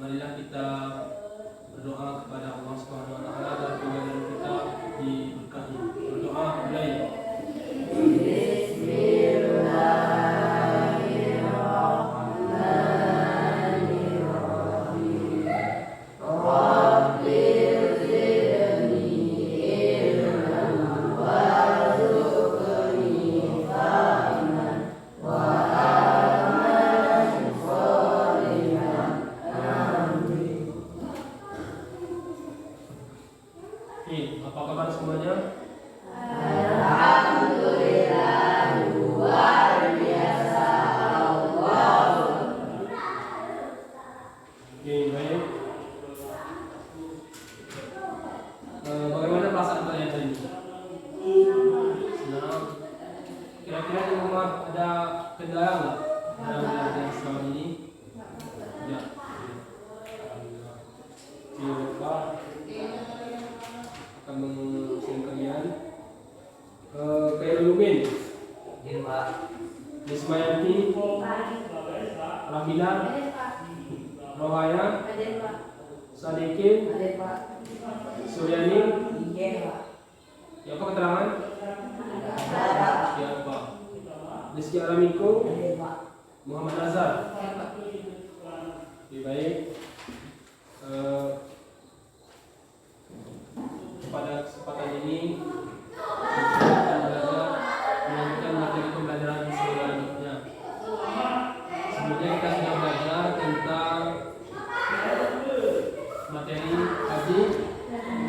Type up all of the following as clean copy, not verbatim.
marilah kita berdoa kepada Allah Subhanahu wa taala agar kegiatan kita diberkahi. Berdoa mulai. Apa kabar semuanya? Alhamdulillah, luar biasa. Baik. Bagaimana perasaan kalian hari ini? Senang. Kira-kira di rumah ada kendala nggak dalam belajar selama ini? Ya. Tidak lupa akan mengurusin kalian. Khairuddin, Ismayanti, Rahmilan, Rohaya, Sadikin, Suryani. Ya, apa keterangan? Ya, Pak. Rizky Alamiko, Muhammad Azhar. Baik. Pada kesempatan ini kita akan belajar melanjutkan materi pembelajaran selanjutnya. Sebelumnya kita sudah belajar tentang materi haji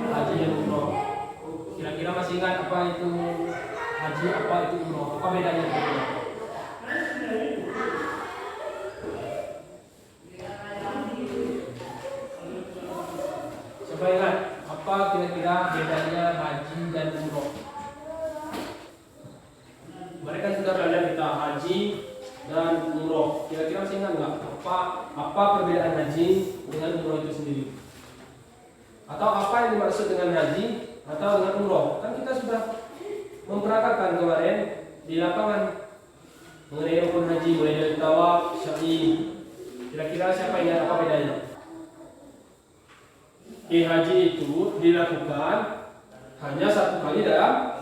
dan umroh. Kira-kira masih ingat apa itu haji, apa itu umroh, apa bedanya? Siapa ingat? Apa kira-kira bedanya haji dan umroh? Mereka sudah belajar kita haji dan umroh. Kira-kira masih ingat nggak? Apa perbedaan haji dengan umroh itu sendiri? Atau apa yang dimaksud dengan haji atau dengan umroh? Kan kita sudah memperagakan kemarin di lapangan mengenai rukun haji, mulai dari tawaf, sya'i. Kira-kira siapa ingat apa bedanya? Haji itu dilakukan hanya satu kali dalam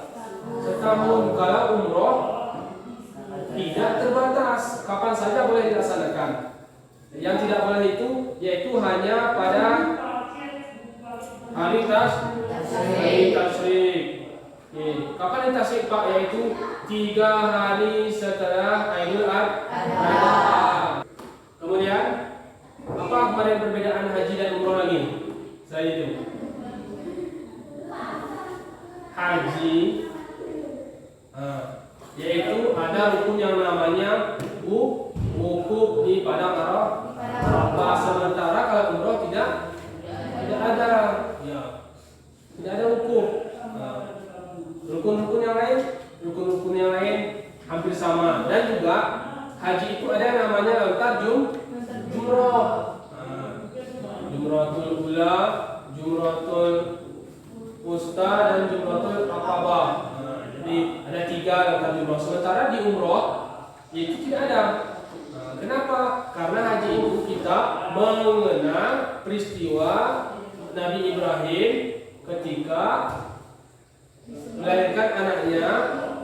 setahun. Kalau umroh tidak terbatas, kapan saja boleh dilaksanakan. Yang tidak boleh itu yaitu hanya pada hari tasyrik. Kapan hari tasyrik, Pak? Yaitu 3 hari setelah Idul Adha. Kemudian apa kemarin perbedaan haji dan umroh lagi? Saya itu haji, yaitu ada rukun yang namanya wukuf di padang Arafah. Sementara kalau umroh tidak ada, ya, tidak ada wukuf. Rukun-rukun yang lain hampir sama. Dan juga haji itu ada yang namanya lontar jumroh. Jumratul Ula, Jumratul Wusta, dan Jumratul Aqabah. Jadi ada 3 lontar jumroh. Sementara di umroh itu tidak ada. Kenapa? Karena haji itu kita mengenang peristiwa Nabi Ibrahim ketika melahirkan anaknya,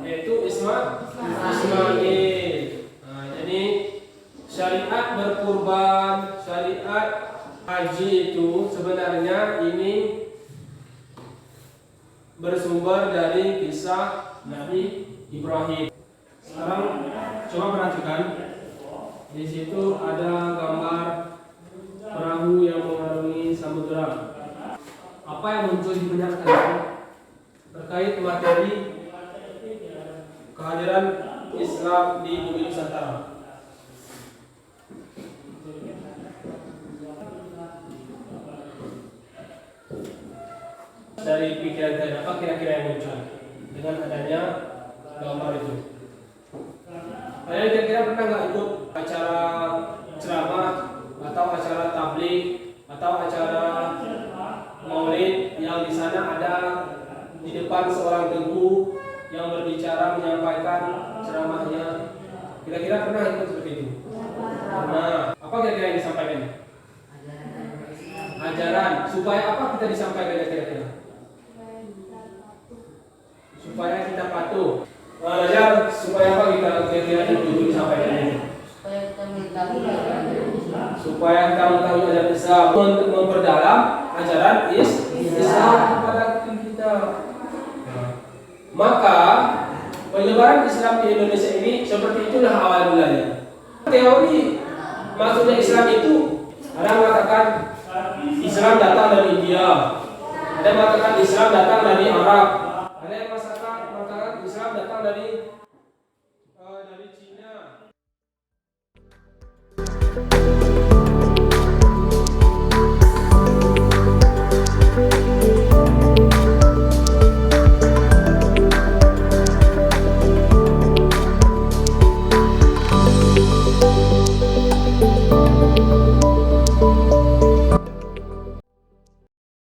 yaitu Ismail. Jadi syariat berkurban, syariat haji itu sebenarnya ini bersumber dari kisah Nabi Ibrahim. Sekarang coba perhatikan, di situ ada gambar perahu yang mengarungi samudera. Apa yang muncul di benak kalian terkait materi kehadiran Islam di bumi Nusantara? Dari pikiran kalian, apa kira-kira yang muncul dengan adanya gambar itu? Kalian kira-kira pernah nggak ikut acara ceramah atau acara tabligh atau acara maulid yang di sana ada di depan seorang guru yang berbicara, menyampaikan ceramahnya? Kira-kira pernah ikut seperti itu? Nah, apa kira-kira yang disampaikan? ajaran. Supaya apa kita disampaikan kira-kira? Supaya kita patuh. Ajar supaya apa kita kira-kira itu disampaikan ini? Supaya kita mengetahui ajaran Islam, untuk memperdalam ajaran Islam kepada kita. Maka penyebaran Islam di Indonesia ini seperti itulah awal mulanya. Teori maksudnya Islam itu ada yang mengatakan Islam datang dari India, ada yang mengatakan Islam datang dari Arab, ada yang mengatakan Islam datang dari Cina.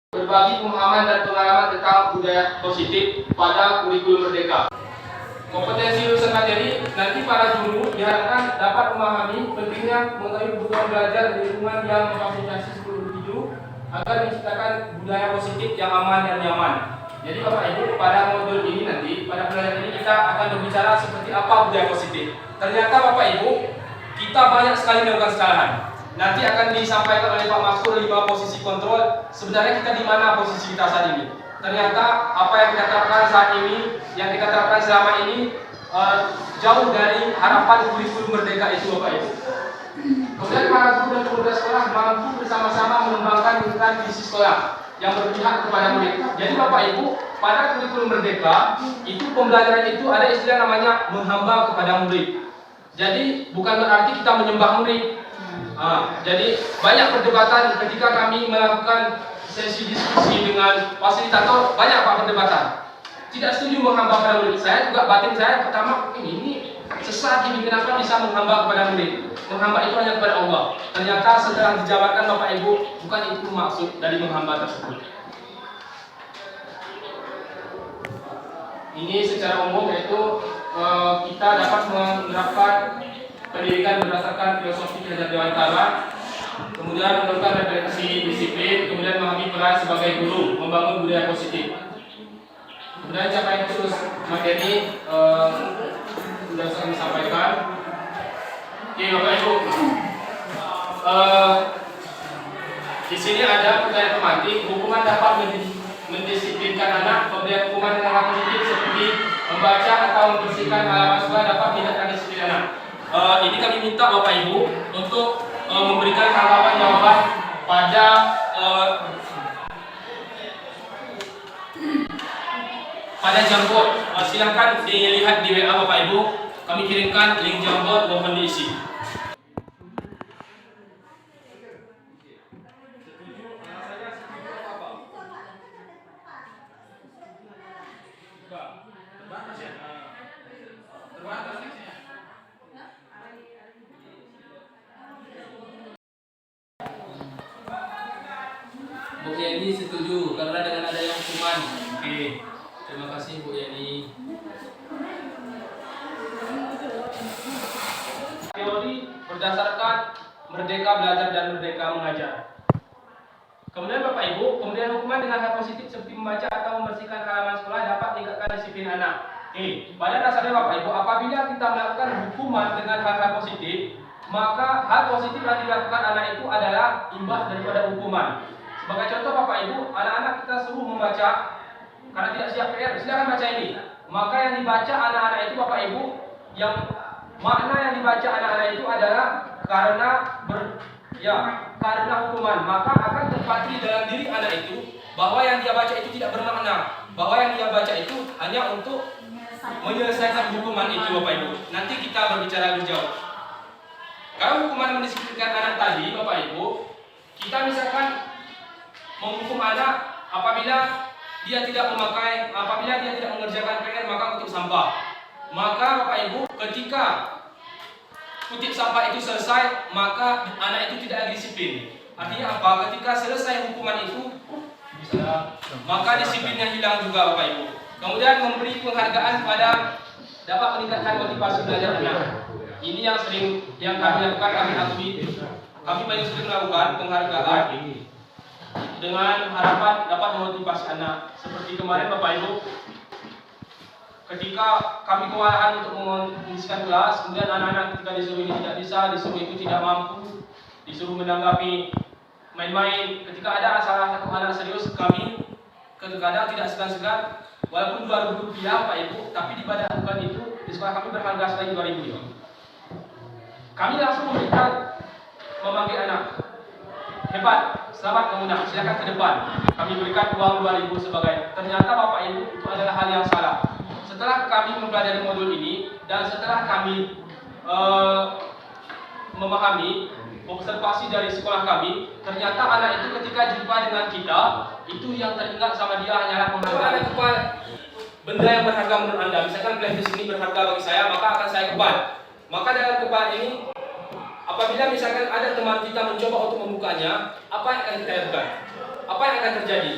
Berbagi pemahaman dan pengalaman tentang budaya positif pada kurikulum Merdeka. Kompetensi lulusan materi nanti para guru diharapkan dapat memahami pentingnya mengetahui kebutuhan belajar di lingkungan yang memfasilitasi seluruh individu agar menciptakan budaya positif yang aman dan nyaman. Jadi Bapak Ibu, pada modul ini nanti, pada pelajaran ini kita akan berbicara seperti apa budaya positif. Ternyata Bapak Ibu, kita banyak sekali melakukan kesalahan. Nanti akan disampaikan oleh Pak Maskur 5 posisi kontrol. Sebenarnya kita di mana posisi kita saat ini? Ternyata apa yang kita terapkan saat ini, yang kita terapkan selama ini jauh dari harapan kurikulum Merdeka itu Bapak Ibu. Kemudian para guru dan pemuda sekolah mampu bersama-sama mengembangkan lingkungan visi sekolah yang berpihak kepada murid. Jadi Bapak Ibu, pada kurikulum Merdeka itu pembelajaran itu ada istilah namanya menghamba kepada murid. Jadi bukan berarti kita menyembah murid. Jadi banyak perdebatan ketika kami melakukan sesi diskusi dengan fasilitator, banyak Pak perdebatan. Tidak setuju menghamba kepada murid. Saya juga batin saya pertama ini sesat, ini kenapa bisa menghamba kepada murid? Menghamba itu hanya kepada Allah. Ternyata setelah dijabarkan Bapak Ibu, bukan itu maksud dari menghamba tersebut. Ini secara umum yaitu kita dapat menerapkan pendidikan berdasarkan filosofi Ki Hajar Dewantara, kemudian melakukan refleksi disiplin, kemudian memahami peran sebagai guru, membangun budaya positif. Kemudian capaian khusus materi sudah saya sampaikan. Oke Bapak Ibu, di sini ada pertanyaan pemantik. Hukuman dapat mendisiplinkan anak. Pemberian hukuman dengan hal positif seperti membaca atau membersihkan halaman sekolah dapat meningkatkan disiplin anak. Ini kami minta Bapak Ibu untuk memberikan tanggapan jawaban pada Jamboard. Silahkan dilihat di WA Bapak Ibu. Kami kirimkan link Jamboard, mohon diisi. Bu Yani setuju karena dengan adanya hukuman. Oke, terima kasih Bu Yani. Teori berdasarkan Merdeka Belajar dan Merdeka Mengajar. Kemudian Bapak Ibu, pemberian hukuman dengan hal positif seperti membaca atau membersihkan halaman sekolah dapat meningkatkan disiplin anak. Pada dasarnya Bapak Ibu, apabila kita melakukan hukuman dengan hal-hal positif, maka hal positif yang dilakukan anak itu adalah imbas daripada hukuman. Sebagai contoh Bapak Ibu, anak-anak kita suruh membaca karena tidak siap PR, silakan baca ini. Maka yang dibaca anak-anak itu Bapak Ibu, yang makna yang dibaca anak-anak itu adalah karena hukuman. Maka akan terpatri dalam diri anak itu bahwa yang dia baca itu tidak bermakna, bahwa yang dia baca itu hanya untuk menyelesaikan hukuman itu Bapak Ibu. Nanti kita berbicara lebih jauh. Kalau hukuman mendisiplinkan anak tadi Bapak Ibu, kita misalkan menghukum anak apabila dia tidak mengerjakan PR maka kutip sampah. Maka Bapak Ibu, ketika kutip sampah itu selesai, maka anak itu tidak lagi disiplin. Artinya apa? Ketika selesai hukuman itu, maka disiplinnya hilang juga Bapak Ibu. Kemudian memberi penghargaan pada dapat meningkatkan motivasi belajar anak. Ini yang kami lakukan, kami banyak sering melakukan penghargaan dengan harapan dapat memotivasi anak. Seperti kemarin Bapak Ibu, ketika kami kewalahan untuk mengisikan kelas, kemudian anak-anak ketika disuruh ini tidak bisa, disuruh itu tidak mampu, disuruh menanggapi main-main. Ketika ada salah satu anak serius, kami kadang-kadang tidak segan-segan, walaupun 2.000 rupiah Pak Ibu, tapi di pada bukan itu di sekolah kami berharga sekali 2.000 ya. Kami langsung memberikan, memanggil anak, hebat, selamat kamu nak, silakan ke depan. Kami berikan uang 2.000 sebagai. Ternyata Bapak Ibu itu adalah hal yang salah. Setelah kami mempelajari modul ini dan setelah kami memahami observasi dari sekolah kami, ternyata anak itu ketika jumpa dengan kita, itu yang teringat sama dia hanyalah ada kepal benda yang berharga menurut Anda. Misalkan playlist ini berharga bagi saya, maka akan saya kepal. Maka dalam kepal ini, apabila misalkan ada teman kita mencoba untuk membukanya, apa yang akan kita lakukan? Apa yang akan terjadi?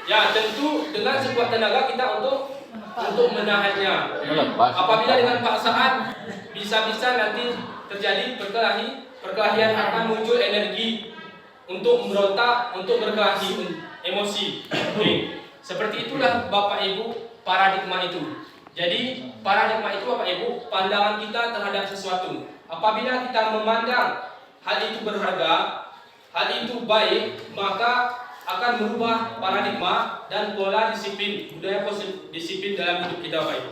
Ya, tentu dengan sekuat tenaga kita untuk menahannya. Apabila dengan paksaan, bisa-bisa nanti terjadi perkelahian akan muncul energi untuk memberontak, untuk berkelahi, emosi. Seperti itulah Bapak Ibu paradigma itu. Jadi paradigma itu Bapak Ibu pandangan kita terhadap sesuatu. Apabila kita memandang hal itu berharga, hal itu baik, maka akan merubah paradigma dan pola disiplin, budaya disiplin dalam hidup kita Bapak Ibu.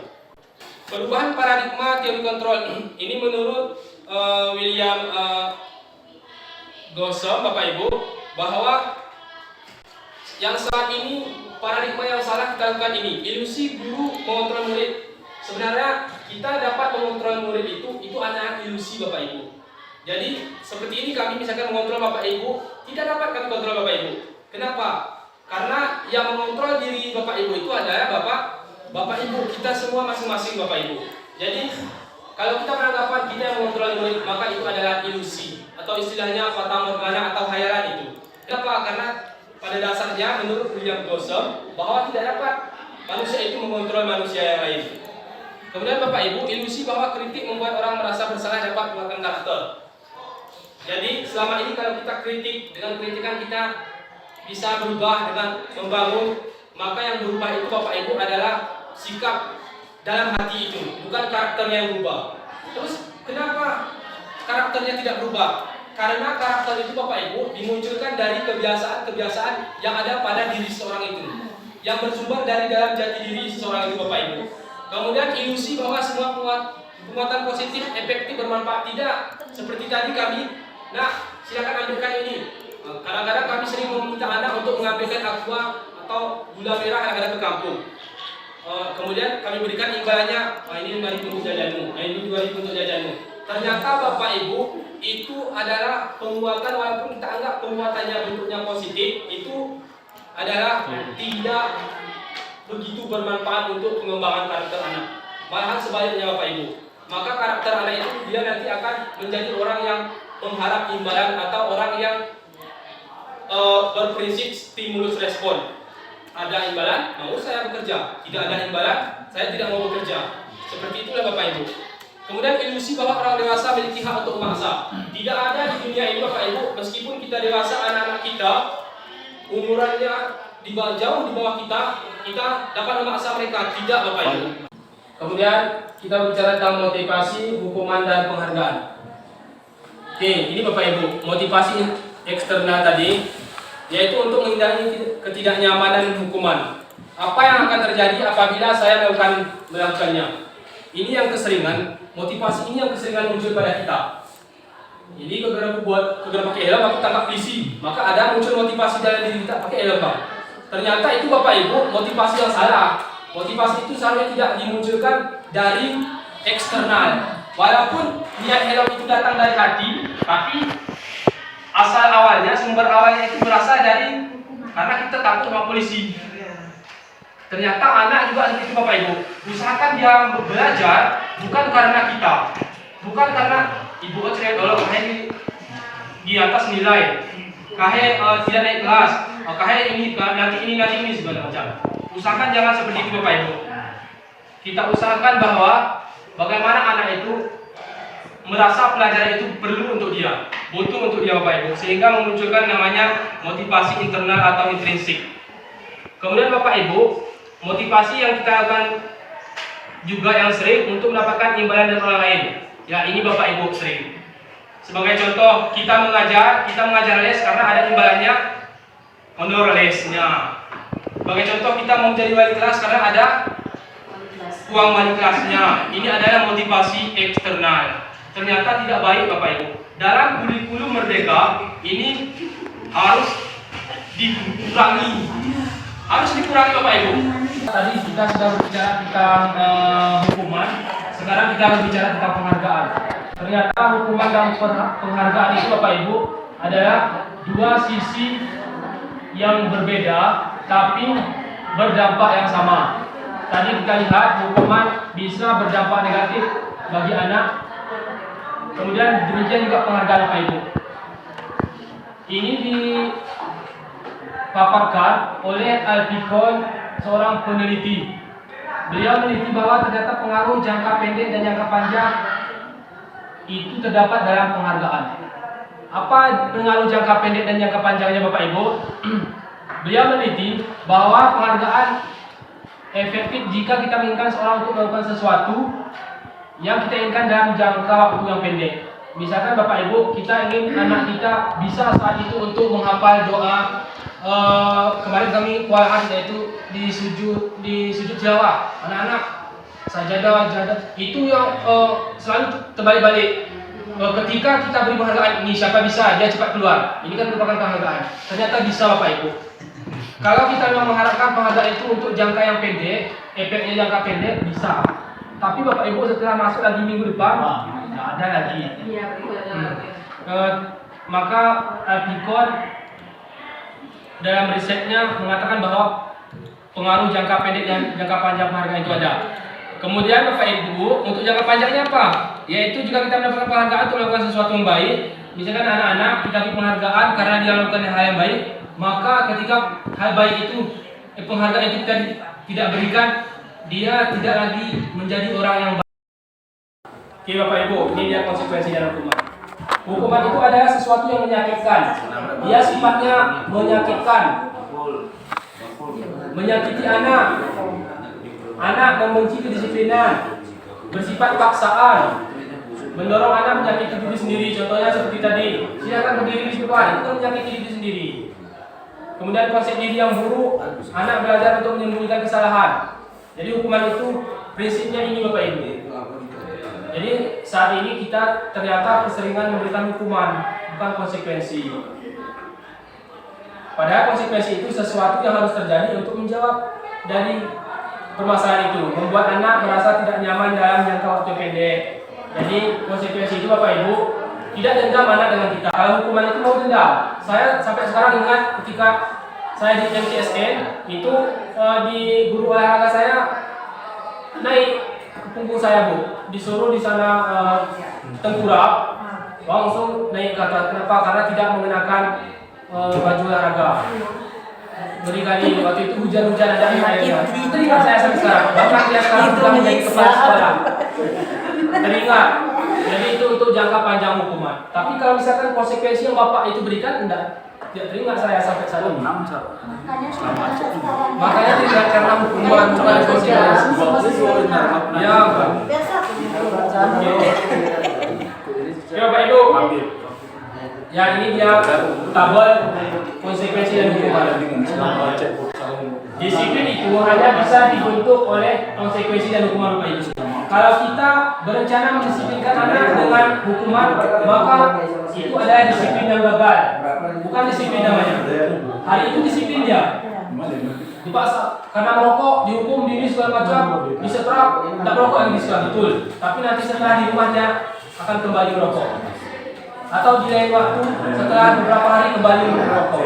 Perubahan paradigma teori kontrol ini menurut William Gossom Bapak Ibu, bahwa yang saat ini paradigma yang salah kita lakukan ini, ilusi guru mengontrol murid. Sebenarnya kita dapat mengontrol murid itu adalah ilusi Bapak Ibu. Jadi seperti ini kami misalkan mengontrol Bapak Ibu, tidak dapat kami kontrol Bapak Ibu. Kenapa? Karena yang mengontrol diri Bapak Ibu itu adalah Bapak Ibu, kita semua masing-masing Bapak Ibu. Jadi kalau kita beranggapan kita yang mengontrol murid, maka itu adalah ilusi atau istilahnya fata morgana atau khayalan itu. Kenapa? Karena pada dasarnya menurut William Gossom bahwa tidak dapat manusia itu mengontrol manusia yang lain. Kemudian Bapak Ibu, ilusi bahwa kritik membuat orang merasa bersalah dapat menguatkan karakter. Jadi selama ini kalau kita kritik, dengan kritikan kita bisa berubah dengan membangun, maka yang berubah itu Bapak Ibu adalah sikap dalam hati itu, bukan karakternya yang berubah. Terus kenapa karakternya tidak berubah? Karena karakter itu Bapak Ibu dimunculkan dari kebiasaan-kebiasaan yang ada pada diri seseorang itu, yang bersumber dari dalam jati diri seseorang itu Bapak Ibu. Kemudian ilusi bahwa semua penguatan positif efektif bermanfaat, tidak. Seperti tadi kami, nah silakan ambilkan ini. Kadang-kadang kami sering meminta anak untuk mengambilkan aqua atau gula merah kadang-kadang ke kampung. Kemudian kami berikan imbalannya, ini 5.000 untuk jajanmu, ini 2.000 untuk jajanmu. Ternyata Bapak Ibu itu adalah penguatan, walaupun kita anggap penguatannya bentuknya positif, itu adalah tidak begitu bermanfaat untuk pengembangan karakter anak. Malahan sebaliknya Bapak Ibu. Maka karakter anak itu dia nanti akan menjadi orang yang mengharap imbalan atau orang yang berprinsip stimulus respon. Ada imbalan, mau saya bekerja. Tidak ada imbalan, saya tidak mau bekerja. Seperti itulah Bapak Ibu. Kemudian ilusi bahwa orang dewasa memiliki hak untuk memaksa. Tidak ada di dunia ini Bapak Ibu, meskipun kita dewasa, anak-anak kita umurannya jauh di bawah kita dapat memaksa mereka. Tidak Bapak Ibu. Kemudian kita bicara tentang motivasi, hukuman dan penghargaan. Oke, ini Bapak Ibu, motivasi eksternal tadi, yaitu untuk menghindari ketidaknyamanan hukuman. Apa yang akan terjadi apabila saya melakukannya? Ini yang keseringan, motivasi ini yang keseringan muncul pada kita. Jadi kalau pakai helm aku tangkap polisi, maka ada muncul motivasi dalam diri kita pakai helm Bang. Ternyata itu Bapak Ibu motivasi yang salah. Motivasi itu seharusnya tidak dimunculkan dari eksternal. Walaupun niat helm itu datang dari hati, tapi asal awalnya, sumber awalnya itu berasal dari karena kita takut sama polisi. Ternyata anak juga seperti itu Bapak Ibu. Usahakan dia belajar bukan karena kita, bukan karena ibu cerita dulu kahe di atas nilai, kahe tidak naik kelas, kahe ini nanti ini segala macam. Usahakan jangan seperti itu Bapak Ibu. Kita usahakan bahwa bagaimana anak itu merasa pelajaran itu perlu untuk dia, butuh untuk dia Bapak Ibu, sehingga memunculkan namanya motivasi internal atau intrinsik. Kemudian Bapak Ibu, motivasi yang kita lakukan juga yang sering untuk mendapatkan imbalan dari orang lain. Ya, ini Bapak Ibu sering. Sebagai contoh, kita mengajar les karena ada imbalannya honor lesnya. Sebagai contoh, kita mau jadi wali kelas karena ada uang wali kelasnya. Ini adalah motivasi eksternal. Ternyata tidak baik Bapak Ibu. Dalam kurikulum Merdeka ini harus dikurangi. Harus dikurangi Bapak Ibu. Tadi kita sudah berbicara tentang hukuman. Sekarang kita akan bicara tentang penghargaan. Ternyata hukuman dan penghargaan itu Bapak Ibu adalah dua sisi yang berbeda tapi berdampak yang sama. Tadi kita lihat hukuman bisa berdampak negatif bagi anak. Kemudian demikian juga penghargaan Bapak Ibu. Ini dipaparkan oleh Alpicon, seorang peneliti. Beliau meneliti bahwa ternyata pengaruh jangka pendek dan jangka panjang itu terdapat dalam penghargaan. Apa pengaruh jangka pendek dan jangka panjangnya Bapak Ibu? Beliau meneliti bahwa penghargaan efektif jika kita menginginkan seorang untuk melakukan sesuatu yang kita inginkan dalam jangka waktu yang pendek. Misalkan Bapak Ibu, kita ingin anak kita bisa saat itu untuk menghafal doa. Kemarin kami kualahan yaitu di sujud Jawa, anak-anak sajadah itu yang selalu terbalik-balik. Ketika kita beri penghargaan ini, siapa bisa dia cepat keluar. Ini kan merupakan penghargaan. Ternyata bisa Bapak Ibu. Kalau kita memang mengharapkan penghargaan itu untuk jangka yang pendek, efeknya jangka pendek bisa. Tapi Bapak Ibu setelah masuk lagi minggu depan, tidak ada lagi. Maka Alpicon dalam risetnya mengatakan bahwa pengaruh jangka pendek dan jangka panjang penghargaan itu ada. Kemudian Bapak Ibu, untuk jangka panjangnya apa? Yaitu jika kita mendapatkan penghargaan untuk melakukan sesuatu yang baik, misalkan anak-anak kita beri penghargaan karena dia melakukan hal yang baik, maka ketika hal baik itu, penghargaan itu kita tidak berikan, dia tidak lagi menjadi orang yang baik. Oke Bapak Ibu, ini dia konsekuensi dari hukuman. Hukuman itu adalah sesuatu yang menyakitkan. Dia sifatnya menyakitkan, menyakiti anak. Anak membenci kedisiplinan, bersifat paksaan, mendorong anak menyakiti diri sendiri. Contohnya seperti tadi, silakan berdiri di depan, itu menyakiti diri sendiri. Kemudian konsep diri yang buruk, anak belajar untuk menyembunyikan kesalahan. Jadi hukuman itu prinsipnya ini Bapak Ibu. Jadi saat ini kita ternyata keseringan memberikan hukuman, bukan konsekuensi. Padahal konsekuensi itu sesuatu yang harus terjadi untuk menjawab dari permasalahan itu, membuat anak merasa tidak nyaman dalam jangka waktu pendek. Jadi konsekuensi itu Bapak Ibu tidak dendam anak dengan kita. Kalau hukuman itu mau dendam, saya sampai sekarang ingat ketika saya di MTSN itu di guru olahraga saya naik ke punggung saya Bu, disuruh di sana tengkurap, langsung naik ke atas. Kenapa? Karena tidak mengenakan baju olahraga. Beri-kali waktu itu hujan-hujan ada airnya. Teringat saya sampai sekarang. Bahkan dia sekarang sudah menjadi kepala sekolah. Teringat. Jadi itu jangka panjang hukuman. Tapi kalau misalkan konsekuensi yang Bapak itu berikan, tidak teringat saya sampai saat ini. Makanya tidak karena hukuman bukan konsekuensi. Ya, Pak. Ya, Bapak Ibu. Ya, ini dia tabel konsekuensi dan hukuman. Disiplin itu hanya bisa dibentuk oleh konsekuensi dan hukuman Bapak Ibu. Kalau kita berencana mendisiplinkan anak dengan hukuman, maka itu adalah disiplin yang gagal. Bukan disiplin namanya. Hari itu disiplin dia. Dipaksa karena merokok dihukum ini segala macam, disetrap, tidak merokok lagi setelah betul. Tapi nanti setelah di rumahnya akan kembali merokok. Atau di lain waktu setelah beberapa hari kembali merokok.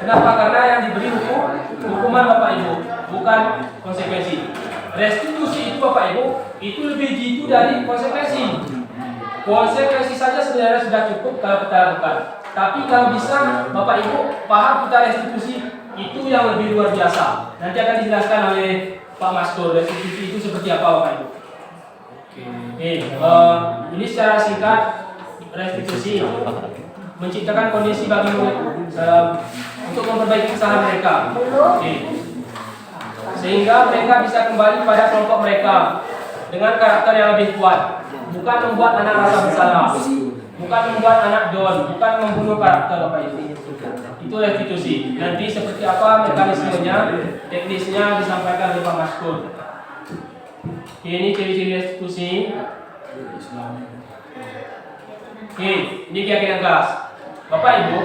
Kenapa? Karena yang diberi hukuman Bapak Ibu, bukan konsekuensi. Restitusi itu Bapak Ibu itu lebih jitu dari konsekuensi. Konsekuensi saja sebenarnya sudah cukup kalau kita lakukan. Tapi kalau bisa Bapak Ibu paham kita restitusi itu yang lebih luar biasa. Nanti akan dijelaskan oleh Pak Mastur restitusi itu seperti apa Bapak Ibu. Ini secara singkat restitusi menciptakan kondisi bagi untuk memperbaiki kesalahan mereka. Sehingga mereka bisa kembali pada kelompok mereka dengan karakter yang lebih kuat. Bukan membuat anak rasa bersalah, bukan membuat anak down, bukan membunuh karakter Bapak Ibu. Itu restitusi. Nanti seperti apa mekanismenya, teknisnya disampaikan oleh Pak Maskur. Ini ciri-ciri restitusi. Ini keyakinan kelas. Bapak Ibu,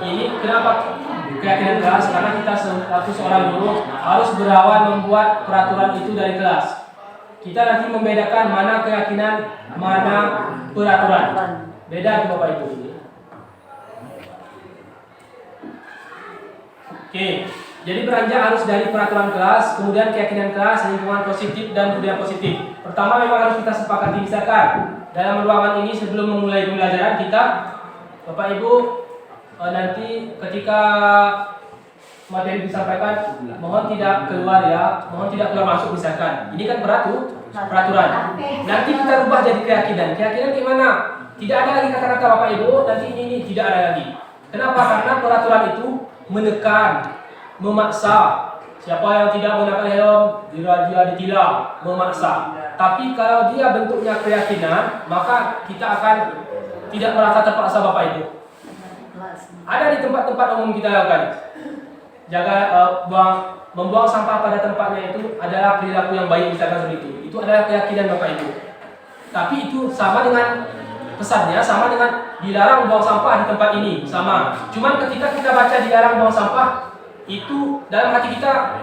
ini kenapa keyakinan kelas? Karena kita selaku seorang guru harus berawal membuat peraturan itu dari kelas. Kita nanti membedakan mana keyakinan, mana peraturan. Beda itu Bapak Ibu. Jadi beranjak harus dari peraturan kelas, kemudian keyakinan kelas, lingkungan positif dan budaya positif. Pertama memang harus kita sepakati, misalkan dalam ruangan ini sebelum memulai pembelajaran kita, Bapak Ibu, nanti ketika materi disampaikan, mohon tidak keluar ya, mohon tidak keluar masuk misalkan. Ini kan peraturan. Nanti kita rubah jadi keyakinan. Keyakinan gimana? Tidak ada lagi kata-kata Bapak Ibu, nanti ini tidak ada lagi. Kenapa? Karena peraturan itu menekan, memaksa. Siapa yang tidak menggunakan helm, dia ditilang, memaksa. Tapi kalau dia bentuknya keyakinan, maka kita akan tidak merasa terpaksa Bapak Ibu. Ada di tempat-tempat umum kita lakukan. Membuang sampah pada tempatnya itu adalah perilaku yang baik, misalkan seperti itu. Itu adalah keyakinan Bapak Ibu. Tapi itu sama dengan pesannya, sama dengan dilarang buang sampah di tempat ini, sama. Cuman ketika kita baca dilarang buang sampah, itu dalam hati kita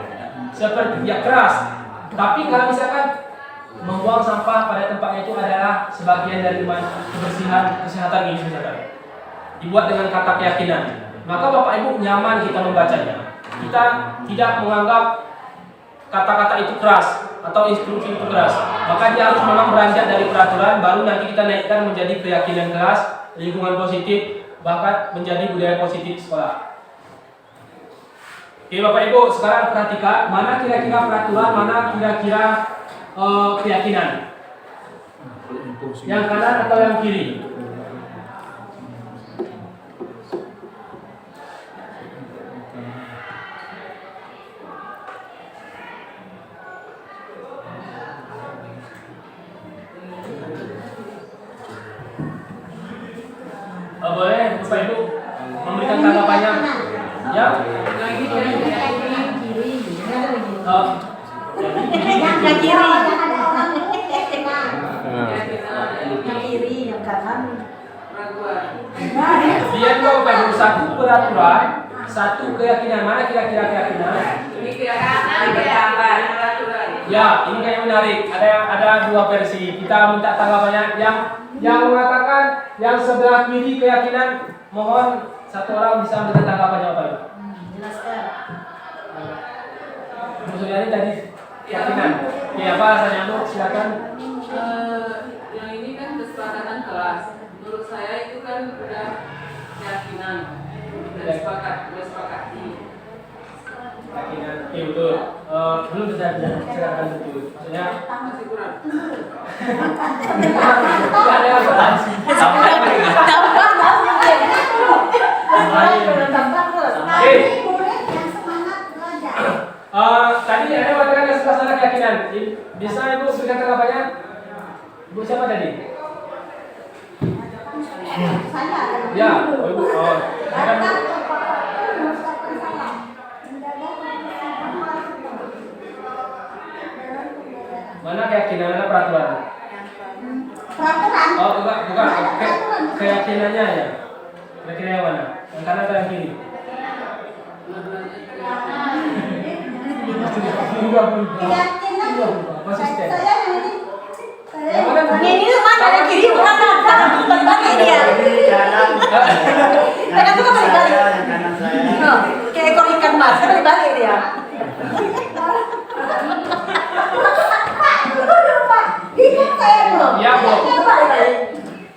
seperti ya keras. Tapi kalau misalkan membuang sampah pada tempatnya itu adalah sebagian dari kebersihan, kesehatan ini misalkan, dibuat dengan kata keyakinan, maka Bapak Ibu nyaman kita membacanya. Kita tidak menganggap kata-kata itu keras atau instruksi itu keras. Maka dia harus memang beranjak dari peraturan, baru nanti kita naikkan menjadi keyakinan keras, lingkungan positif, bahkan menjadi budaya positif sekolah. Oke Bapak Ibu, sekarang perhatikan mana kira-kira peraturan, mana kira-kira keyakinan. Yang kanan atau yang kiri? Boleh Bapak Ibu memberikan tanggapannya? Ya. Yang kiri, yang kanan. Lihat Bapak Ibu, satu peraturan, satu keyakinan. Mana kira-kira keyakinan? Ini keyakinan peraturan. Ya, ini kayak menarik. Ada dua versi. Kita minta tanggapannya. Yang mengatakan yang sebelah kiri keyakinan, mohon satu orang bisa memberikan tanggapannya Bapak Ibu. Jelaskan. Maksudnya ini tadi keyakinan. Ya, apa alasannya Bu? Silakan. Yang ini kan kesepakatan kelas. Menurut saya itu kan udah keyakinan, udah sepakati. Keyakinan, oke betul. Belum bisa silakan betul. Maksudnya Masih kurang. ada yang berhasil. Tadi ada mengatakan yang sebelah sana keyakinan. Bisa Ibu berikan tanggapannya? Ibu siapa tadi? Ya, Ibu. Mana keyakinan, mana peraturan? Peraturan. Oh, bukan. Keyakinannya ya. Keyakinan yang mana? Yang kanan atau yang kiri? Konsisten. Ini mana ada kiri, bukan kanan, itu balik-balik dia. Kanan itu kan balik-balik. Kayak ekor ikan mas, kan balik-balik dia. Bingung saya belum? Iya, Bu. Balik-balik.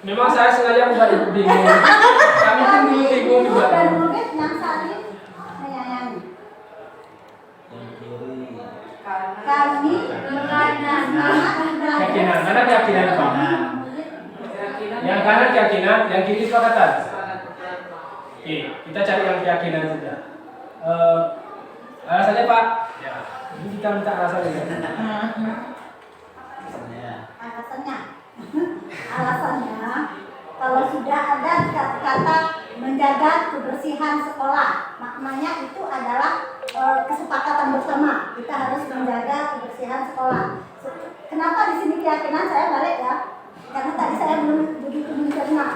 Memang saya sengaja membuat Ibu bingung. Kami pun dulu bingung juga. Kami Keyakinan. Nah, kanan keyakinan Pak. Keyakinan. Yang kanan keyakinan, yang kiri kesepakatan. Kesepakatan pertama. Oke, kita cari yang keyakinan saja. Alasannya Pak? Ya, ini kita minta alasannya. Alasannya kalau sudah ada kata menjaga kebersihan sekolah, maknanya itu adalah kesepakatan bersama. Kita harus menjaga kebersihan sekolah. Kenapa di sini keyakinan saya balik ya? Karena tadi saya belum begitu mencerna.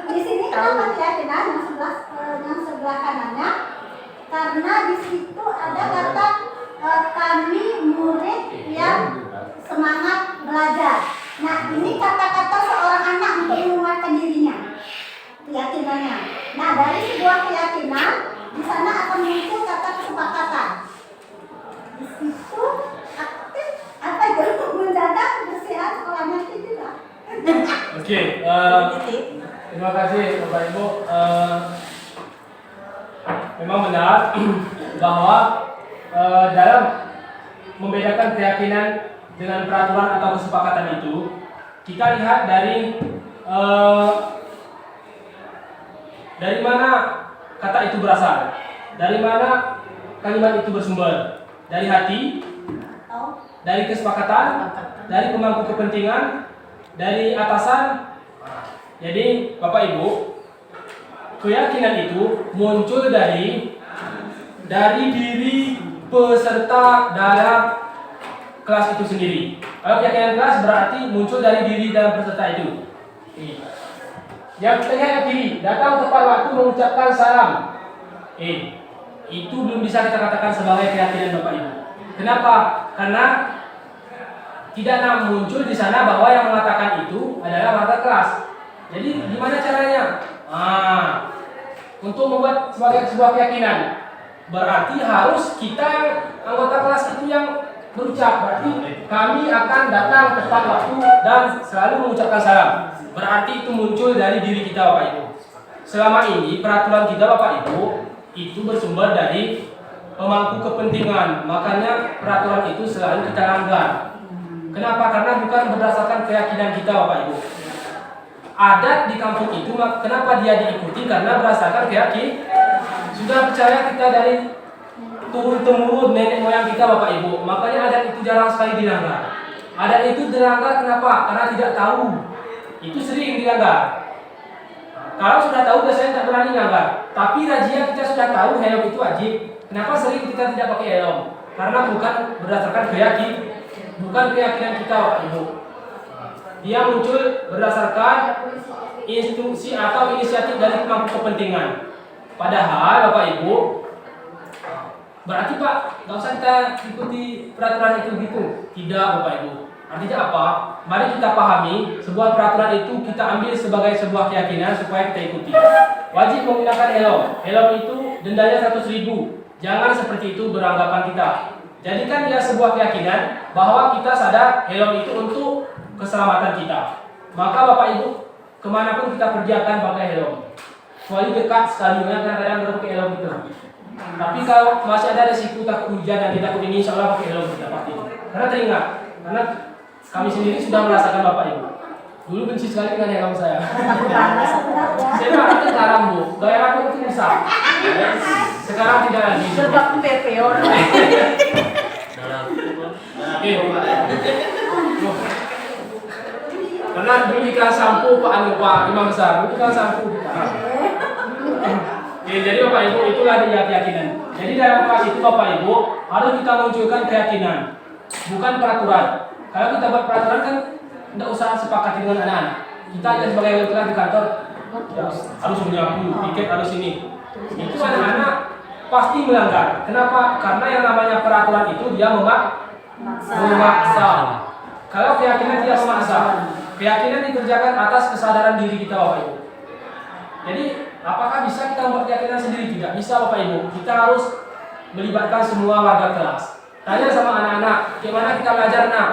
Di sini kenapa keyakinan yang sebelah kanannya? Karena di situ ada kata kami murid yang semangat belajar. Nah, ini kata-kata seorang anak untuk menguatkan dirinya, keyakinannya. Nah, dari sebuah keyakinan di sana akan muncul kata kesepakatan. Di situ aktif apa itu menjaga kebersihan sekolahnya itu lah. Oke, terima kasih Bapak Ibu. Memang benar bahwa dalam membedakan keyakinan dengan peraturan atau kesepakatan itu, kita lihat dari mana kata itu berasal, dari mana kalimat itu bersumber, dari hati, dari kesepakatan, dari pemangku kepentingan, dari atasan. Jadi Bapak Ibu, keyakinan itu muncul dari diri peserta dalam kelas itu sendiri. Kalau keyakinan kelas berarti muncul dari diri dalam peserta itu. Yang kita lihat yang kiri, datang tepat waktu mengucapkan salam. Itu belum bisa kita katakan sebagai keyakinan Bapak Ibu. Kenapa? Karena tidak muncul di sana bahwa yang mengatakan itu adalah warga kelas. Jadi gimana caranya? Untuk membuat sebagai sebuah keyakinan, berarti harus kita anggota kelas itu yang berucap. Berarti kami akan datang tepat waktu dan selalu mengucapkan salam. Berarti itu muncul dari diri kita Bapak Ibu. Selama ini peraturan kita Bapak Ibu itu bersumber dari pemangku kepentingan. Makanya peraturan itu selalu kita langgar. Kenapa? Karena bukan berdasarkan keyakinan kita Bapak Ibu. Adat di kampung itu kenapa dia diikuti? Karena berdasarkan keyakinan. Sudah percaya kita dari turun-temurun nenek moyang kita Bapak Ibu. Makanya adat itu jarang sekali dilanggar. Adat itu dilanggar kenapa? Karena tidak tahu. Itu sering dilanggar. Kalau sudah tahu biasanya tak berani langgar. Tapi razia kita sudah tahu helm itu wajib. Kenapa sering kita tidak pakai helm? Karena bukan berdasarkan keyakinan kita Bapak Ibu. Dia muncul berdasarkan instruksi atau inisiatif dari pemangku kepentingan. Padahal Bapak Ibu, berarti Pak, nggak usah kita ikuti peraturan itu gitu. Tidak Bapak Ibu. Artinya apa? Mari kita pahami sebuah peraturan itu kita ambil sebagai sebuah keyakinan supaya kita ikuti. Wajib menggunakan helm. Helm itu dendanya 100.000. Jangan seperti itu beranggapan kita. Jadikan dia sebuah keyakinan bahwa kita sadar helm itu untuk keselamatan kita. Maka Bapak Ibu, kemanapun kita pergi akan pakai helm. Kecuali dekat stadionnya kadang-kadang baru pakai helm itu. Tapi kalau masih ada resiko takut hujan dan kita takut ini, insya Allah pakai helm kita pasti. Karena teringat, karena kami sendiri sudah merasakan Bapak Ibu. Dulu benci sekali dengan helm saya. Saya malah sekarang Bu, gaya rambut itu bisa. Sekarang tidak lagi. Sebab PPO. Karena dulu iklan sampo Pak Imam Besar, dulu iklan sampo kita. Jadi Bapak Ibu itulah dia keyakinan. Jadi dalam kelas itu Bapak Ibu harus kita munculkan keyakinan, bukan peraturan. Kalau kita buat peraturan kan tidak usah sepakati dengan anak-anak. Kita aja sebagai kelas di kantor ya, harus menyapu, tiket harus ini. Itu anak-anak pasti melanggar. Kenapa? Karena yang namanya peraturan itu dia memaksa. Kalau keyakinan tidak memaksa, keyakinan dikerjakan atas kesadaran diri kita Bapak Ibu. Jadi apakah bisa kita membuat keyakinan sendiri? Tidak bisa Bapak Ibu. Kita harus melibatkan semua warga kelas. Tanya sama anak-anak, gimana kita belajar nak?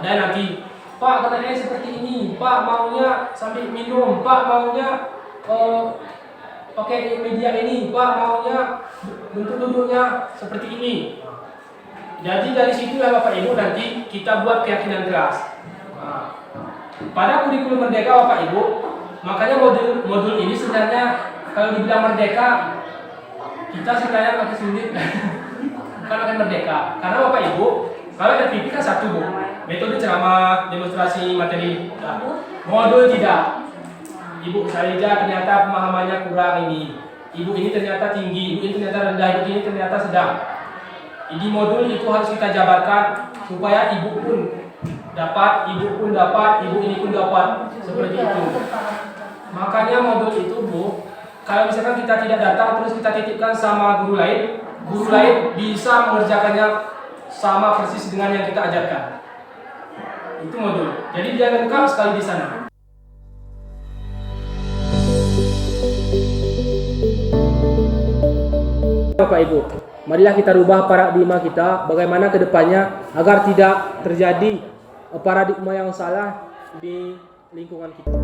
Ada nanti, Pak katanya seperti ini, Pak maunya sambil minum, Pak maunya pakai media ini, Pak maunya bentuk duduknya seperti ini. Jadi dari situ ya Bapak Ibu nanti kita buat keyakinan kelas. Nah, pada kurikulum Merdeka Bapak Ibu, makanya modul ini sebenarnya kalau dibilang merdeka, kita sebenarnya makin sulit bukan makin merdeka. Karena Bapak Ibu, kalau FPP kan satu Bu, metode ceramah, demonstrasi materi. Nah, modul tidak. Ibu Syariza ternyata pemahamannya kurang ini. Ibu ini ternyata tinggi, ibu ini ternyata rendah, ibu ini ternyata sedang. Di modul itu harus kita jabarkan supaya ibu pun dapat, ibu pun dapat, ibu ini pun dapat, seperti itu. Makanya modul itu Bu, kalau misalkan kita tidak datang terus kita titipkan sama guru lain bisa mengerjakannya sama persis dengan yang kita ajarkan. Itu modul. Jadi dia lengkap sekali di sana. Bapak Ibu, marilah kita rubah paradigma kita bagaimana ke depannya agar tidak terjadi paradigma yang salah di lingkungan kita.